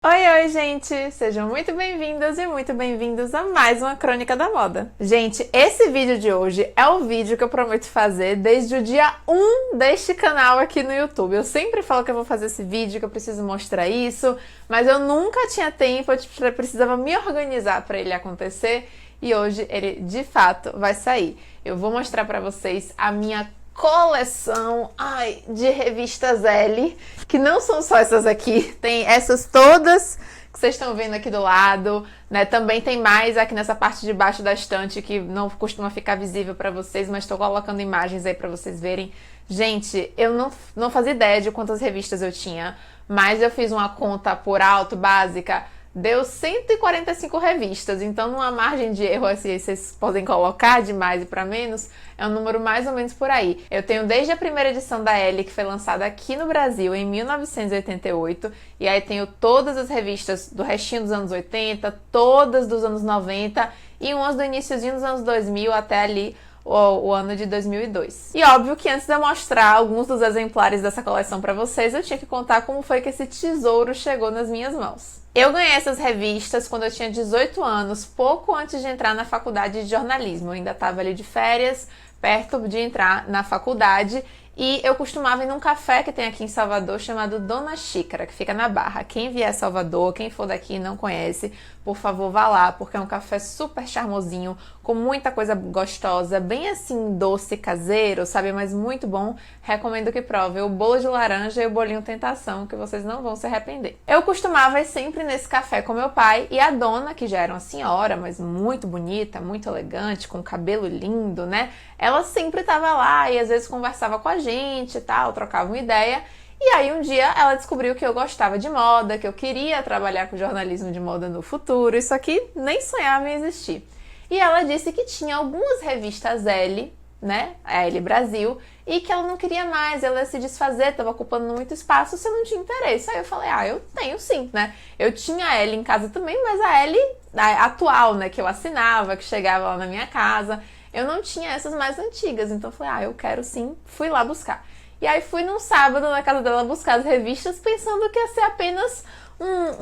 Oi, gente! Sejam muito bem-vindas e muito bem-vindos a mais uma Crônica da Moda. Gente, esse vídeo de hoje é o vídeo que eu prometo fazer desde o dia 1 deste canal aqui no YouTube. Eu sempre falo que eu vou fazer esse vídeo, que eu preciso mostrar isso, mas eu nunca tinha tempo, eu precisava me organizar para ele acontecer e hoje ele de fato vai sair. Eu vou mostrar para vocês a minha coleção de revistas L, que não são só essas aqui, tem essas todas que vocês estão vendo aqui do lado, né? Também tem mais aqui nessa parte de baixo da estante que não costuma ficar visível para vocês, mas estou colocando imagens aí para vocês verem. Gente, eu não fazia ideia de quantas revistas eu tinha, mas eu fiz uma conta por alto, básica. Deu 145 revistas, então numa margem de erro assim, vocês podem colocar de mais e para menos, é um número mais ou menos por aí. Eu tenho desde a primeira edição da Elle, que foi lançada aqui no Brasil em 1988, e aí tenho todas as revistas do restinho dos anos 80, todas dos anos 90 e umas do iniciozinho dos anos 2000 até ali o ano de 2002. E óbvio que antes de eu mostrar alguns dos exemplares dessa coleção para vocês, eu tinha que contar como foi que esse tesouro chegou nas minhas mãos. Eu ganhei essas revistas quando eu tinha 18 anos, pouco antes de entrar na faculdade de jornalismo. Eu ainda estava ali de férias, perto de entrar na faculdade, e eu costumava ir num café que tem aqui em Salvador chamado Dona Xícara, que fica na Barra. Quem vier a Salvador, quem for daqui e não conhece, por favor vá lá, porque é um café super charmosinho, com muita coisa gostosa, bem assim doce caseiro, sabe? Mas muito bom. Recomendo que prove o bolo de laranja e o bolinho tentação, que vocês não vão se arrepender. Eu costumava ir sempre nesse café com meu pai e a dona, que já era uma senhora, mas muito bonita, muito elegante, com cabelo lindo, né? Ela sempre estava lá e às vezes conversava com a gente e tal, trocava uma ideia. E aí um dia ela descobriu que eu gostava de moda, que eu queria trabalhar com jornalismo de moda no futuro. Isso aqui nem sonhava em existir. E ela disse que tinha algumas revistas L, né, a Elle Brasil, e que ela não queria mais, ela ia se desfazer, estava ocupando muito espaço, você não tinha interesse. Aí eu falei, eu tenho sim, né. Eu tinha a Elle em casa também, mas a Elle atual, né, que eu assinava, que chegava lá na minha casa, eu não tinha essas mais antigas. Então eu falei, eu quero sim, fui lá buscar. E aí fui num sábado na casa dela buscar as revistas, pensando que ia ser apenas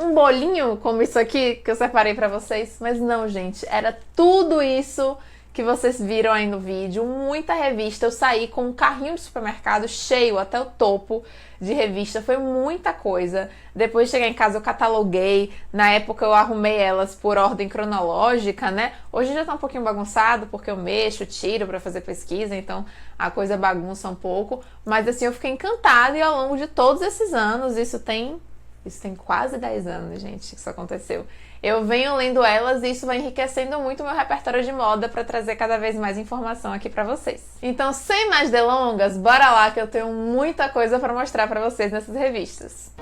um bolinho, como isso aqui que eu separei pra vocês. Mas não, gente, era tudo isso que vocês viram aí no vídeo, muita revista. Eu saí com um carrinho de supermercado cheio até o topo de revista, foi muita coisa. Depois de chegar em casa eu cataloguei, na época eu arrumei elas por ordem cronológica, né? Hoje já tá um pouquinho bagunçado, porque eu mexo, tiro pra fazer pesquisa, então a coisa bagunça um pouco. Mas assim, eu fiquei encantada e ao longo de todos esses anos, isso tem quase 10 anos, gente, que isso aconteceu. Eu venho lendo elas e isso vai enriquecendo muito o meu repertório de moda para trazer cada vez mais informação aqui para vocês. Então, sem mais delongas, bora lá que eu tenho muita coisa para mostrar para vocês nessas revistas.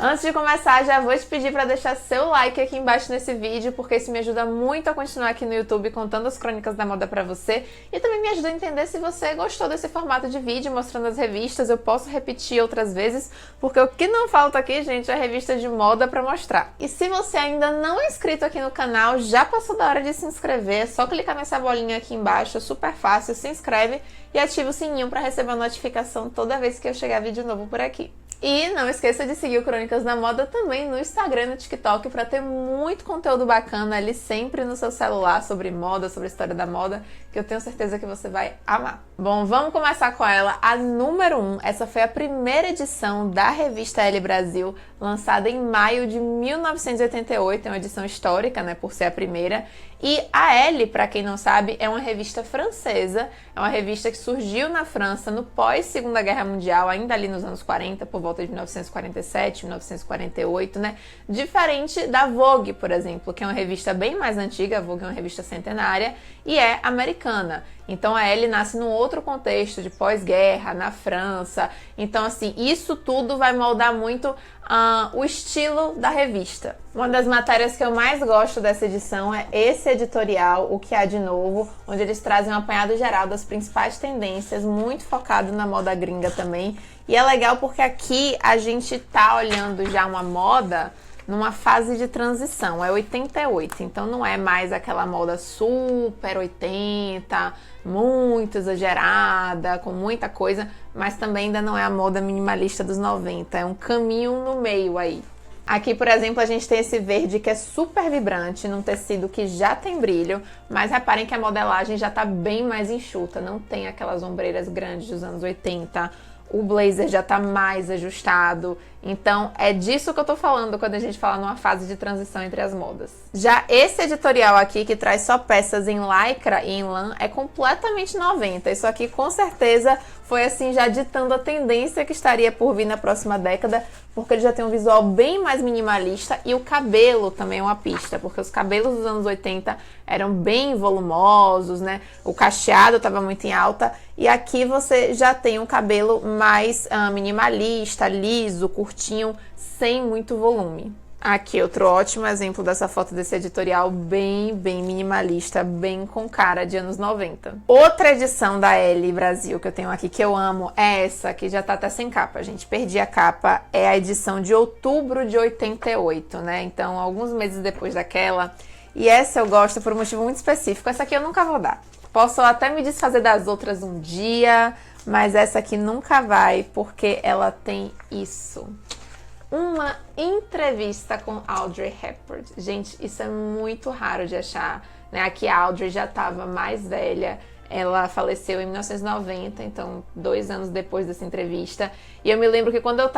Antes de começar, já vou te pedir para deixar seu like aqui embaixo nesse vídeo, porque isso me ajuda muito a continuar aqui no YouTube contando as crônicas da moda para você e também me ajuda a entender se você gostou desse formato de vídeo mostrando as revistas. Eu posso repetir outras vezes, porque o que não falta aqui, gente, é revista de moda para mostrar. E se você ainda não é inscrito aqui no canal, já passou da hora de se inscrever, é só clicar nessa bolinha aqui embaixo, é super fácil, se inscreve e ativa o sininho para receber a notificação toda vez que eu chegar vídeo novo por aqui. E não esqueça de seguir o Crônicas da Moda também no Instagram e no TikTok para ter muito conteúdo bacana ali sempre no seu celular sobre moda, sobre a história da moda, que eu tenho certeza que você vai amar. Bom, vamos começar com ela, a número 1. Essa foi a primeira edição da revista Elle Brasil, lançada em maio de 1988, é uma edição histórica, né, por ser a primeira. E a Elle, para quem não sabe, é uma revista francesa, é uma revista que surgiu na França no pós-Segunda Guerra Mundial, ainda ali nos anos 40, por volta de 1947, 1948, né? Diferente da Vogue, por exemplo, que é uma revista bem mais antiga. A Vogue é uma revista centenária e é americana. Então a Elle nasce num outro contexto de pós-guerra, na França. Então assim, isso tudo vai moldar muito o estilo da revista. Uma das matérias que eu mais gosto dessa edição é esse editorial, O Que Há de Novo, onde eles trazem um apanhado geral das principais tendências, muito focado na moda gringa também. E é legal porque aqui a gente tá olhando já uma moda numa fase de transição, é 88, então não é mais aquela moda super 80, muito exagerada, com muita coisa, mas também ainda não é a moda minimalista dos 90, é um caminho no meio aí. Aqui, por exemplo, a gente tem esse verde que é super vibrante, num tecido que já tem brilho, mas reparem que a modelagem já tá bem mais enxuta, não tem aquelas ombreiras grandes dos anos 80, o blazer já tá mais ajustado, então é disso que eu tô falando quando a gente fala numa fase de transição entre as modas. Já esse editorial aqui, que traz só peças em lycra e em lã, é completamente 90, isso aqui com certeza foi assim já ditando a tendência que estaria por vir na próxima década, porque ele já tem um visual bem mais minimalista e o cabelo também é uma pista, porque os cabelos dos anos 80 eram bem volumosos, né? O cacheado estava muito em alta e aqui você já tem um cabelo mais minimalista, liso, curtinho, sem muito volume. Aqui outro ótimo exemplo dessa foto desse editorial bem minimalista, bem com cara de anos 90. Outra edição da Elle Brasil que eu tenho aqui que eu amo é essa, que já tá até sem capa, gente. Perdi a capa, é a edição de outubro de 88, né? Então, alguns meses depois daquela. E essa eu gosto por um motivo muito específico. Essa aqui eu nunca vou dar. Posso até me desfazer das outras um dia, mas essa aqui nunca vai, porque ela tem isso. Uma entrevista com Audrey Hepburn. Gente, isso é muito raro de achar, né? Aqui a Audrey já estava mais velha, ela faleceu em 1990, então 2 anos depois dessa entrevista. E eu me lembro que quando eu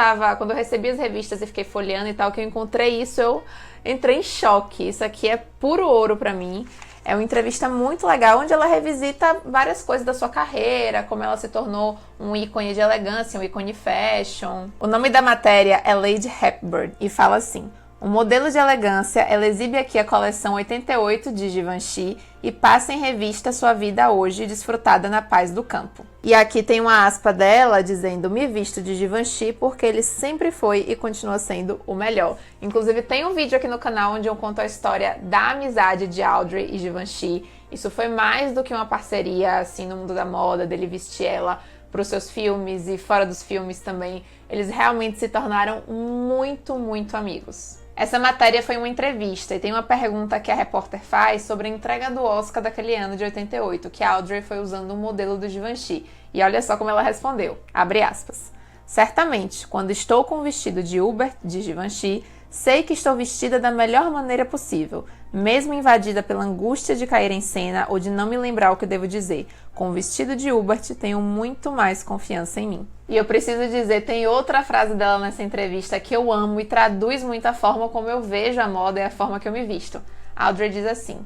recebi as revistas e fiquei folheando e tal, que eu encontrei isso, eu entrei em choque. Isso aqui é puro ouro pra mim. É uma entrevista muito legal, onde ela revisita várias coisas da sua carreira, como ela se tornou um ícone de elegância, um ícone fashion. O nome da matéria é Lady Hepburn e fala assim: um modelo de elegância, ela exibe aqui a coleção 88 de Givenchy e passa em revista sua vida hoje, desfrutada na paz do campo. E aqui tem uma aspa dela dizendo: me visto de Givenchy porque ele sempre foi e continua sendo o melhor. Inclusive tem um vídeo aqui no canal onde eu conto a história da amizade de Audrey e Givenchy. Isso foi mais do que uma parceria assim no mundo da moda, dele vestir ela para os seus filmes e fora dos filmes também. Eles realmente se tornaram muito amigos. Essa matéria foi uma entrevista e tem uma pergunta que a repórter faz sobre a entrega do Oscar daquele ano de 88, que a Audrey foi usando um modelo do Givenchy. E olha só como ela respondeu, abre aspas: certamente, quando estou com o vestido de Hubert de Givenchy, sei que estou vestida da melhor maneira possível, mesmo invadida pela angústia de cair em cena ou de não me lembrar o que devo dizer. Com o vestido de Hubert, tenho muito mais confiança em mim. E eu preciso dizer, tem outra frase dela nessa entrevista que eu amo e traduz muito a forma como eu vejo a moda e a forma que eu me visto. A Audrey diz assim: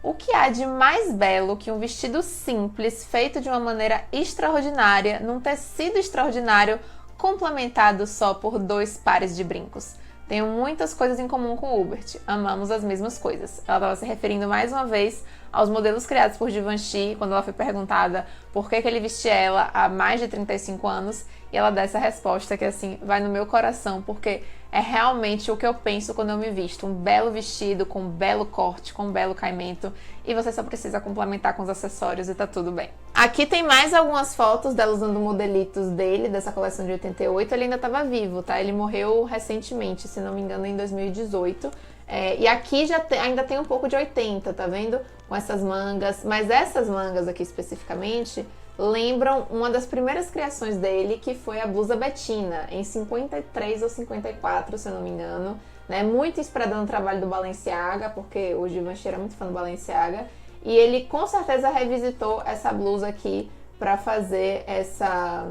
o que há de mais belo que um vestido simples, feito de uma maneira extraordinária, num tecido extraordinário, complementado só por 2 pares de brincos? Tenho muitas coisas em comum com o Hubert. Amamos as mesmas coisas. Ela estava se referindo mais uma vez aos modelos criados por Givenchy, quando ela foi perguntada por que ele vestia ela há mais de 35 anos. E ela dá essa resposta que, assim, vai no meu coração, porque é realmente o que eu penso quando eu me visto. Um belo vestido, com um belo corte, com um belo caimento. E você só precisa complementar com os acessórios e tá tudo bem. Aqui tem mais algumas fotos dela usando modelitos dele, dessa coleção de 88. Ele ainda estava vivo, tá? Ele morreu recentemente, se não me engano, em 2018. E aqui ainda tem um pouco de 80, tá vendo? Com essas mangas. Mas essas mangas aqui especificamente lembram uma das primeiras criações dele, que foi a blusa Bettina, em 53 ou 54, se eu não me engano, né? Muito inspirada no trabalho do Balenciaga, porque o Givenchy era muito fã do Balenciaga, e ele com certeza revisitou essa blusa aqui para fazer essa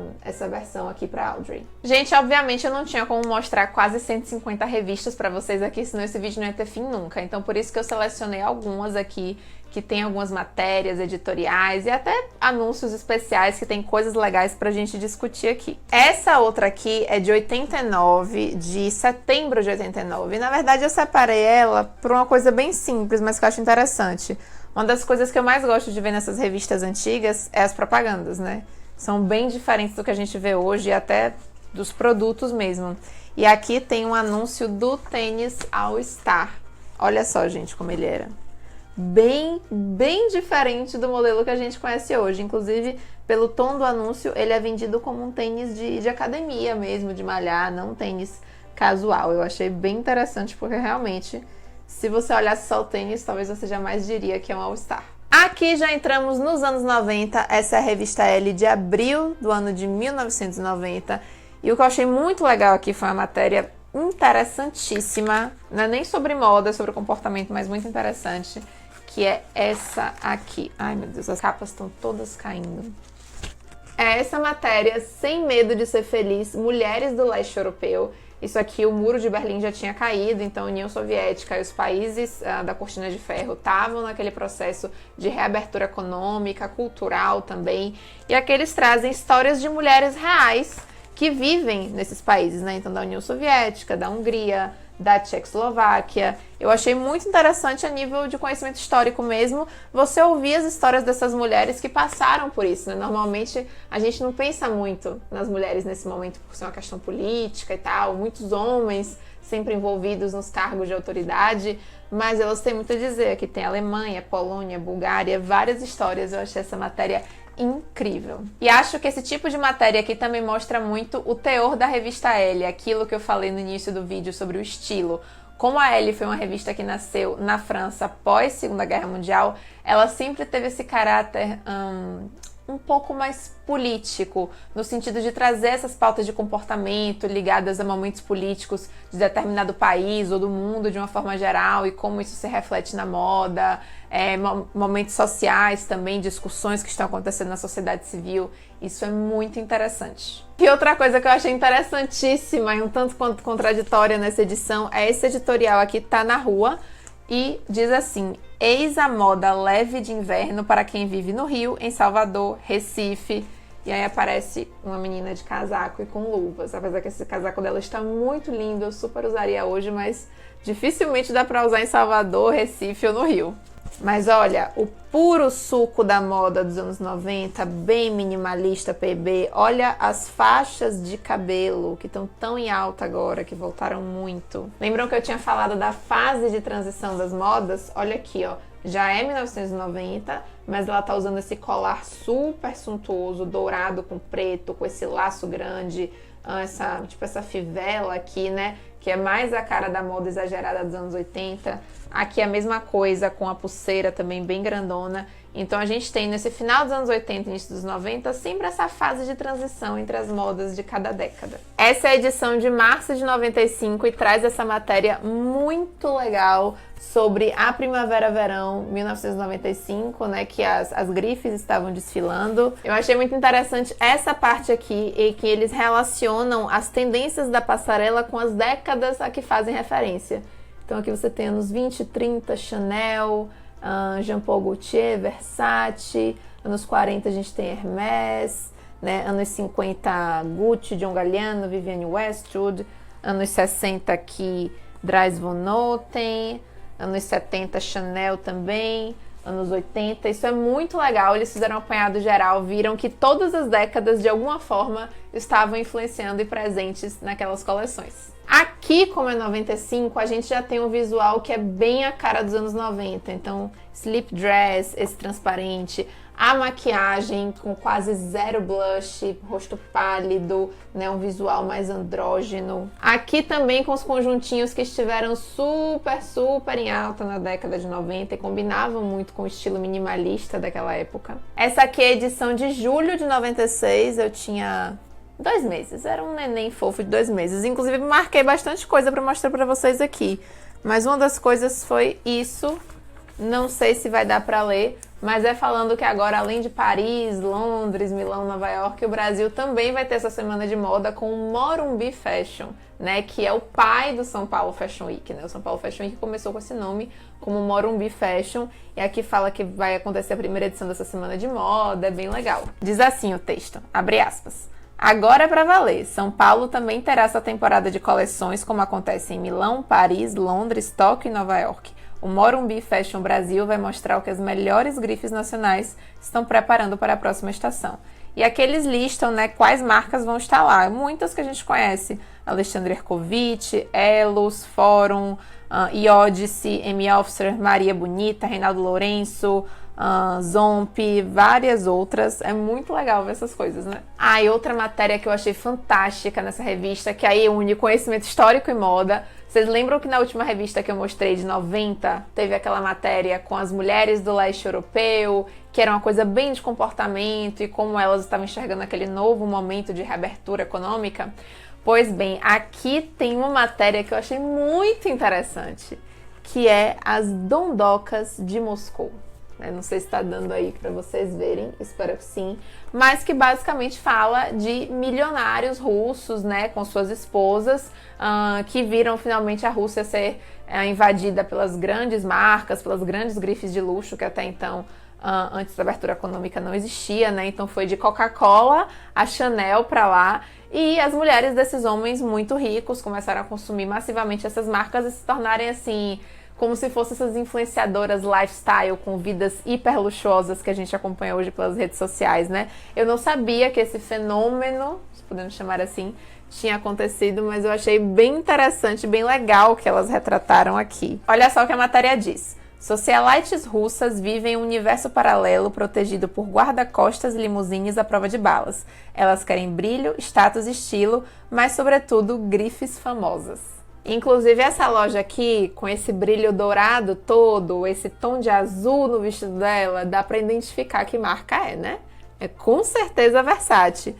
versão aqui para Audrey. Gente, obviamente eu não tinha como mostrar quase 150 revistas para vocês aqui, senão esse vídeo não ia ter fim nunca. Então por isso que eu selecionei algumas aqui, que tem algumas matérias editoriais e até anúncios especiais que tem coisas legais pra gente discutir aqui. Essa outra aqui é de 89, de setembro de 89. E, na verdade eu separei ela por uma coisa bem simples, mas que eu acho interessante. Uma das coisas que eu mais gosto de ver nessas revistas antigas é as propagandas, né? São bem diferentes do que a gente vê hoje e até dos produtos mesmo. E aqui tem um anúncio do tênis All Star. Olha só, gente, como ele era. Bem diferente do modelo que a gente conhece hoje. Inclusive, pelo tom do anúncio, ele é vendido como um tênis de academia mesmo, de malhar, não um tênis casual. Eu achei bem interessante porque realmente, se você olhasse só o tênis, talvez você jamais diria que é um All-Star. Aqui já entramos nos anos 90, essa é a revista Elle de abril do ano de 1990. E o que eu achei muito legal aqui foi uma matéria interessantíssima, não é nem sobre moda, é sobre comportamento, mas muito interessante, que é essa aqui. Ai meu Deus, as capas estão todas caindo. É essa matéria, Sem Medo de Ser Feliz, Mulheres do Leste Europeu. Isso aqui, o Muro de Berlim já tinha caído, então a União Soviética e os países da Cortina de Ferro estavam naquele processo de reabertura econômica, cultural também. E aqui eles trazem histórias de mulheres reais que vivem nesses países, né? Então da União Soviética, da Hungria, da Tchecoslováquia. Eu achei muito interessante a nível de conhecimento histórico mesmo, você ouvir as histórias dessas mulheres que passaram por isso, né? Normalmente a gente não pensa muito nas mulheres nesse momento por ser uma questão política e tal, muitos homens sempre envolvidos nos cargos de autoridade, mas elas têm muito a dizer. Aqui tem Alemanha, Polônia, Bulgária, várias histórias. Eu achei essa matéria incrível. E acho que esse tipo de matéria aqui também mostra muito o teor da revista Elle, aquilo que eu falei no início do vídeo sobre o estilo. Como a Elle foi uma revista que nasceu na França após a Segunda Guerra Mundial, ela sempre teve esse caráter um pouco mais político, no sentido de trazer essas pautas de comportamento ligadas a momentos políticos de determinado país ou do mundo de uma forma geral e como isso se reflete na moda, momentos sociais também, discussões que estão acontecendo na sociedade civil. Isso é muito interessante. E outra coisa que eu achei interessantíssima e um tanto quanto contraditória nessa edição é esse editorial aqui, Tá na Rua, e diz assim: eis a moda leve de inverno para quem vive no Rio, em Salvador, Recife. E aí aparece uma menina de casaco e com luvas. Apesar que esse casaco dela está muito lindo, eu super usaria hoje, mas dificilmente dá para usar em Salvador, Recife ou no Rio. Mas olha, o puro suco da moda dos anos 90, bem minimalista, PB. Olha as faixas de cabelo que estão tão em alta agora, que voltaram muito. Lembram que eu tinha falado da fase de transição das modas? Olha aqui, ó. Já é 1990, mas ela tá usando esse colar super suntuoso, dourado com preto, com esse laço grande, essa fivela aqui, né? Que é mais a cara da moda exagerada dos anos 80. Aqui é a mesma coisa, com a pulseira também bem grandona. Então a gente tem nesse final dos anos 80 e início dos 90 sempre essa fase de transição entre as modas de cada década. Essa é a edição de março de 95 e traz essa matéria muito legal sobre a primavera-verão 1995, né, que as grifes estavam desfilando. Eu achei muito interessante essa parte aqui, em que eles relacionam as tendências da passarela com as décadas a que fazem referência. Então aqui você tem anos 20, 30, Chanel, Jean Paul Gaultier, Versace, anos 40 a gente tem Hermès, né? Anos 50 Gucci, John Galliano, Vivienne Westwood, anos 60 aqui Dries Van Noten, anos 70 Chanel também, anos 80, isso é muito legal. Eles fizeram um apanhado geral, viram que todas as décadas de alguma forma estavam influenciando e presentes naquelas coleções. Aqui, como é 95, a gente já tem um visual que é bem a cara dos anos 90. Então, slip dress, esse transparente, a maquiagem com quase zero blush, rosto pálido, né, um visual mais andrógeno. Aqui também com os conjuntinhos que estiveram super em alta na década de 90 e combinavam muito com o estilo minimalista daquela época. Essa aqui é a edição de julho de 96, eu tinha 2 meses, era um neném fofo de 2 meses. Inclusive marquei bastante coisa para mostrar para vocês aqui, mas uma das coisas foi isso. Não sei se vai dar para ler, mas é falando que agora, além de Paris, Londres, Milão, Nova York, o Brasil também vai ter essa semana de moda com o Morumbi Fashion, né, que é o pai do São Paulo Fashion Week, né? O São Paulo Fashion Week começou com esse nome, como Morumbi Fashion, e aqui fala que vai acontecer a primeira edição dessa semana de moda, é bem legal. Diz assim o texto, abre aspas: agora é pra valer, São Paulo também terá essa temporada de coleções, como acontece em Milão, Paris, Londres, Tóquio e Nova York. O Morumbi Fashion Brasil vai mostrar o que as melhores grifes nacionais estão preparando para a próxima estação. E aqui eles listam, né, quais marcas vão estar lá. Muitas que a gente conhece: Alexandre Herkovitch, Elos, Forum, Iodice, M. Officer, Maria Bonita, Reinaldo Lourenço, Zomp, várias outras. É muito legal ver essas coisas, né? E outra matéria que eu achei fantástica nessa revista, que aí une conhecimento histórico e moda. Vocês lembram que na última revista que eu mostrei, de 90, teve aquela matéria com as mulheres do leste europeu, que era uma coisa bem de comportamento e como elas estavam enxergando aquele novo momento de reabertura econômica? Pois bem, aqui tem uma matéria que eu achei muito interessante, que é as dondocas de Moscou. Não sei se está dando aí para vocês verem, espero que sim, mas que basicamente fala de milionários russos, né, com suas esposas, que viram finalmente a Rússia ser invadida pelas grandes marcas, pelas grandes grifes de luxo que até então, antes da abertura econômica, não existia, né? Então foi de Coca-Cola a Chanel para lá. E as mulheres desses homens muito ricos começaram a consumir massivamente essas marcas e se tornarem assim, como se fossem essas influenciadoras lifestyle com vidas hiper luxuosas que a gente acompanha hoje pelas redes sociais, né? Eu não sabia que esse fenômeno, se podemos chamar assim, tinha acontecido, mas eu achei bem interessante, bem legal que elas retrataram aqui. Olha só o que a matéria diz. Socialites russas vivem um universo paralelo protegido por guarda-costas e limusines à prova de balas. Elas querem brilho, status e estilo, mas sobretudo grifes famosas. Inclusive essa loja aqui, com esse brilho dourado todo, esse tom de azul no vestido dela, dá pra identificar que marca é, né? É com certeza Versace.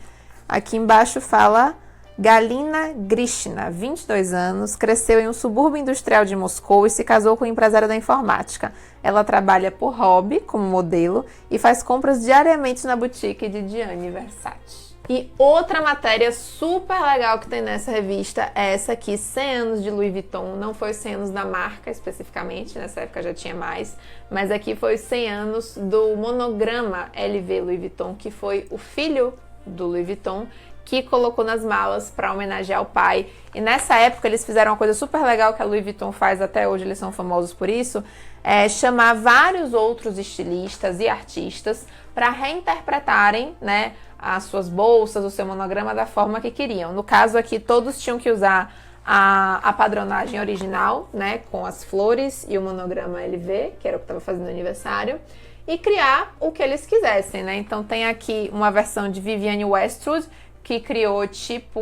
Aqui embaixo fala Galina Grishina, 22 anos, cresceu em um subúrbio industrial de Moscou e se casou com um empresário da informática. Ela trabalha por hobby, como modelo, e faz compras diariamente na boutique de Gianni Versace. E outra matéria super legal que tem nessa revista é essa aqui, 100 anos de Louis Vuitton. Não foi os 100 anos da marca especificamente, nessa época já tinha mais, mas aqui foi os 100 anos do monograma LV Louis Vuitton, que foi o filho do Louis Vuitton que colocou nas malas para homenagear o pai. E nessa época eles fizeram uma coisa super legal que a Louis Vuitton faz até hoje, eles são famosos por isso, é chamar vários outros estilistas e artistas para reinterpretarem, né, as suas bolsas, o seu monograma da forma que queriam. No caso aqui, todos tinham que usar a padronagem original, né, com as flores e o monograma LV, que era o que estava fazendo no aniversário, e criar o que eles quisessem, né? Então tem aqui uma versão de Vivienne Westwood, que criou tipo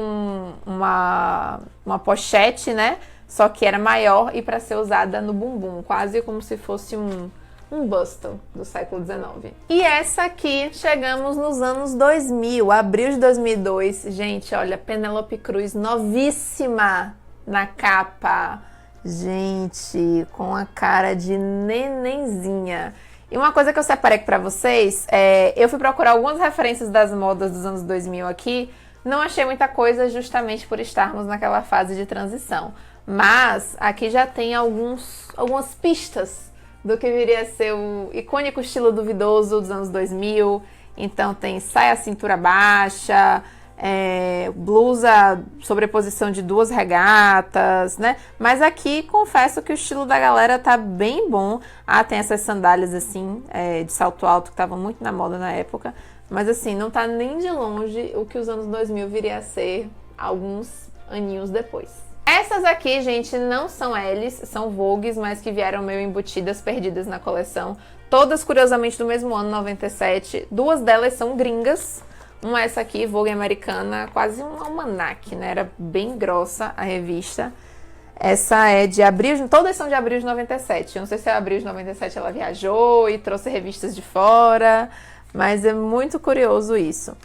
uma pochete, né? Só que era maior e para ser usada no bumbum, quase como se fosse um busto do século XIX. E essa aqui, chegamos nos anos 2000, abril de 2002. Gente, olha, Penélope Cruz, novíssima na capa. Gente, com a cara de nenenzinha. E uma coisa que eu separei aqui pra vocês, eu fui procurar algumas referências das modas dos anos 2000 aqui, não achei muita coisa justamente por estarmos naquela fase de transição. Mas aqui já tem algumas pistas do que viria a ser o icônico estilo duvidoso dos anos 2000. Então tem saia cintura baixa, blusa, sobreposição de duas regatas, né? Mas aqui confesso que o estilo da galera tá bem bom. Tem essas sandálias assim, de salto alto que estavam muito na moda na época. Mas assim, não tá nem de longe o que os anos 2000 viria a ser alguns aninhos depois. Essas aqui, gente, não são Ls, são Vogues, mas que vieram meio embutidas, perdidas na coleção. Todas, curiosamente, do mesmo ano, 97. Duas delas são gringas. Uma é essa aqui, Vogue americana, quase um almanaque, né? Era bem grossa a revista. Essa é de abril, todas são de abril de 97. Eu não sei se é abril de 97 ela viajou e trouxe revistas de fora, mas é muito curioso isso.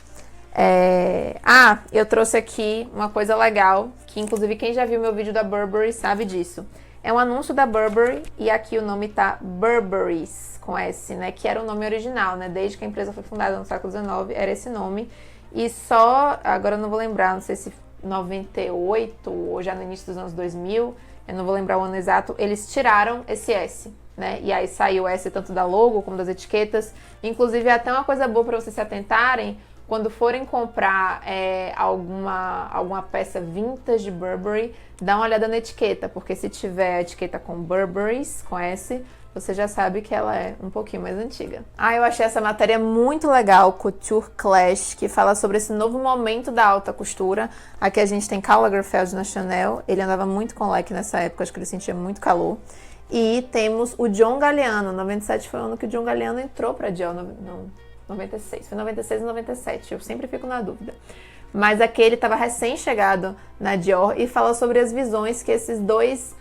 Eu trouxe aqui uma coisa legal, que inclusive quem já viu meu vídeo da Burberry sabe disso. É um anúncio da Burberry e aqui o nome tá Burberry's, com S, né? Que era o nome original, né? Desde que a empresa foi fundada no século XIX, era esse nome. E só, agora eu não vou lembrar, não sei se 98 ou já no início dos anos 2000, eu não vou lembrar o ano exato, eles tiraram esse S, né? E aí saiu o S tanto da logo como das etiquetas. Inclusive é até uma coisa boa para vocês se atentarem, quando forem comprar alguma peça vintage de Burberry, dá uma olhada na etiqueta, porque se tiver a etiqueta com Burberry's, com S, você já sabe que ela é um pouquinho mais antiga. Eu achei essa matéria muito legal, Couture Clash, que fala sobre esse novo momento da alta costura. Aqui a gente tem Karl Lagerfeld na Chanel, ele andava muito com leque nessa época, acho que ele sentia muito calor. E temos o John Galliano. 97 foi o ano que o John Galliano entrou pra Dior. Não, 96. Foi 96 e 97. Eu sempre fico na dúvida. Mas aqui ele estava recém-chegado na Dior e fala sobre as visões que esses dois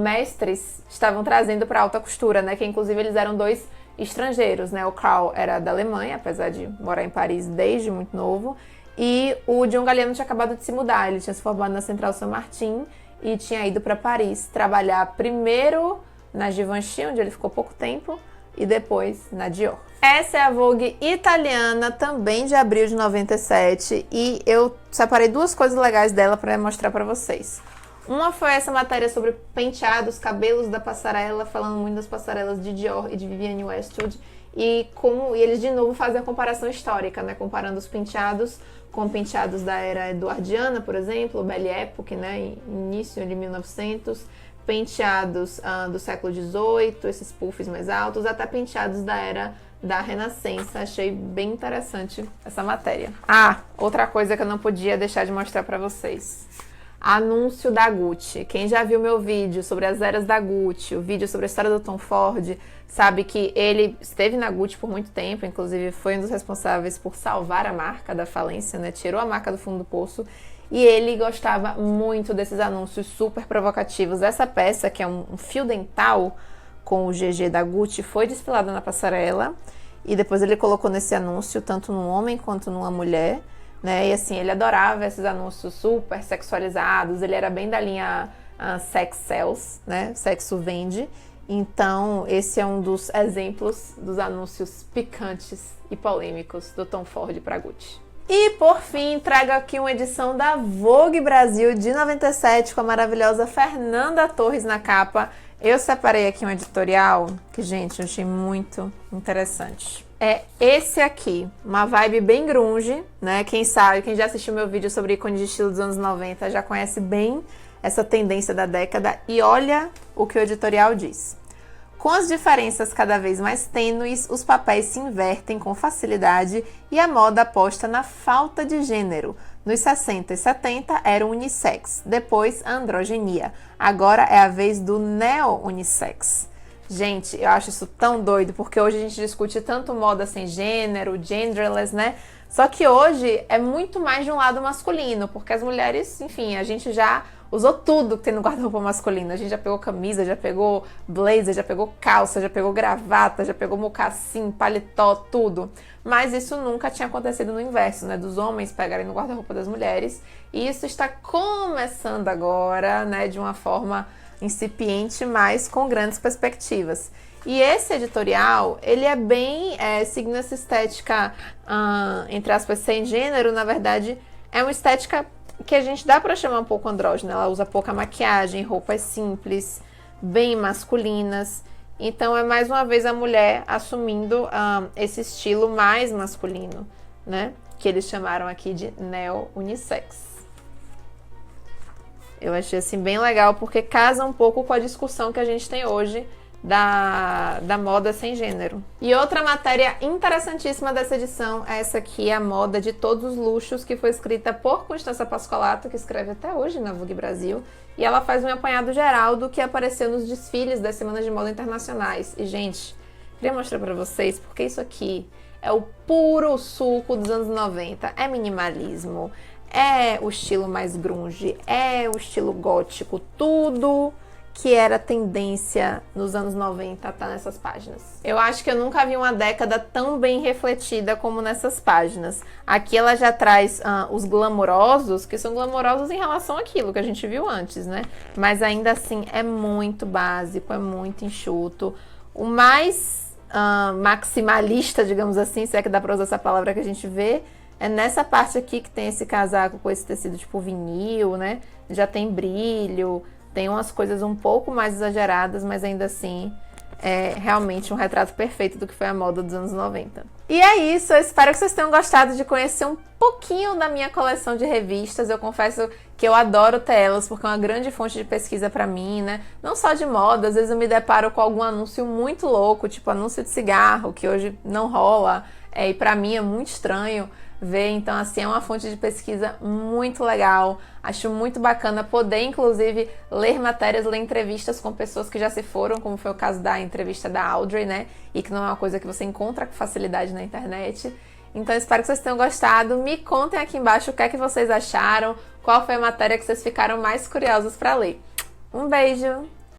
mestres estavam trazendo para alta costura, né? Que inclusive eles eram dois estrangeiros, né? O Karl era da Alemanha, apesar de morar em Paris desde muito novo. E o John Galliano tinha acabado de se mudar. Ele tinha se formado na Central Saint-Martin e tinha ido para Paris trabalhar primeiro na Givenchy, onde ele ficou pouco tempo, e depois na Dior. Essa é a Vogue italiana, também de abril de 97, e eu separei duas coisas legais dela para mostrar para vocês. Uma foi essa matéria sobre penteados, cabelos da passarela, falando muito das passarelas de Dior e de Vivienne Westwood, e eles de novo fazem a comparação histórica, né, comparando os penteados com penteados da era eduardiana, por exemplo, Belle Époque, né, início de 1900, penteados do século XVIII, esses puffs mais altos, até penteados da era da Renascença. Achei bem interessante essa matéria. Outra coisa que eu não podia deixar de mostrar para vocês. Anúncio da Gucci. Quem já viu meu vídeo sobre as eras da Gucci, o vídeo sobre a história do Tom Ford, sabe que ele esteve na Gucci por muito tempo, inclusive foi um dos responsáveis por salvar a marca da falência, né? Tirou a marca do fundo do poço. E ele gostava muito desses anúncios super provocativos. Essa peça, que é um fio dental com o GG da Gucci, foi desfilada na passarela. E depois ele colocou nesse anúncio, tanto num homem quanto numa mulher, né? E assim, ele adorava esses anúncios super sexualizados. Ele era bem da linha sex sells, né? Sexo vende. Então, esse é um dos exemplos dos anúncios picantes e polêmicos do Tom Ford para Gucci. E, por fim, trago aqui uma edição da Vogue Brasil de 97 com a maravilhosa Fernanda Torres na capa. Eu separei aqui um editorial que, gente, eu achei muito interessante. É esse aqui, uma vibe bem grunge, né? Quem sabe, quem já assistiu meu vídeo sobre ícones de estilo dos anos 90 já conhece bem essa tendência da década. E olha o que o editorial diz. Com as diferenças cada vez mais tênues, os papéis se invertem com facilidade e a moda aposta na falta de gênero. Nos 60 e 70 era o unissex, depois a androgenia. Agora é a vez do neo-unissex. Gente, eu acho isso tão doido, porque hoje a gente discute tanto moda sem gênero, genderless, né? Só que hoje é muito mais de um lado masculino, porque as mulheres, enfim, a gente já usou tudo que tem no guarda-roupa masculino. A gente já pegou camisa, já pegou blazer, já pegou calça, já pegou gravata, já pegou mocassim, paletó, tudo. Mas isso nunca tinha acontecido no inverso, né? Dos homens pegarem no guarda-roupa das mulheres. E isso está começando agora, né? De uma forma incipiente, mas com grandes perspectivas. E esse editorial, ele é bem seguindo essa estética, entre aspas, sem gênero. Na verdade, é uma estética que a gente dá pra chamar um pouco andrógena. Ela usa pouca maquiagem, roupas simples, bem masculinas. Então é mais uma vez a mulher assumindo esse estilo mais masculino, né? Que eles chamaram aqui de neo-unissex. Eu achei assim bem legal porque casa um pouco com a discussão que a gente tem hoje da moda sem gênero. E outra matéria interessantíssima dessa edição é essa aqui, a moda de todos os luxos, que foi escrita por Constança Pascolato, que escreve até hoje na Vogue Brasil, e ela faz um apanhado geral do que apareceu nos desfiles das Semanas de Moda Internacionais. E, gente, queria mostrar pra vocês, porque isso aqui é o puro suco dos anos 90. É minimalismo, é o estilo mais grunge, é o estilo gótico, tudo que era tendência nos anos 90 tá nessas páginas. Eu acho que eu nunca vi uma década tão bem refletida como nessas páginas. Aqui ela já traz os glamourosos, que são glamourosos em relação àquilo que a gente viu antes, né? Mas ainda assim é muito básico, é muito enxuto. O mais maximalista, digamos assim, se é que dá pra usar essa palavra que a gente vê, é nessa parte aqui que tem esse casaco com esse tecido tipo vinil, né? Já tem brilho, tem umas coisas um pouco mais exageradas, mas ainda assim é realmente um retrato perfeito do que foi a moda dos anos 90. E é isso, eu espero que vocês tenham gostado de conhecer um pouquinho da minha coleção de revistas. Eu confesso que eu adoro ter elas, porque é uma grande fonte de pesquisa pra mim, né? Não só de moda, às vezes eu me deparo com algum anúncio muito louco, tipo anúncio de cigarro, que hoje não rola, e pra mim é muito estranho. ver. Então, assim, é uma fonte de pesquisa muito legal. Acho muito bacana poder, inclusive, ler matérias, ler entrevistas com pessoas que já se foram, como foi o caso da entrevista da Audrey, né? E que não é uma coisa que você encontra com facilidade na internet. Então, espero que vocês tenham gostado. Me contem aqui embaixo o que é que vocês acharam, qual foi a matéria que vocês ficaram mais curiosos para ler. Um beijo!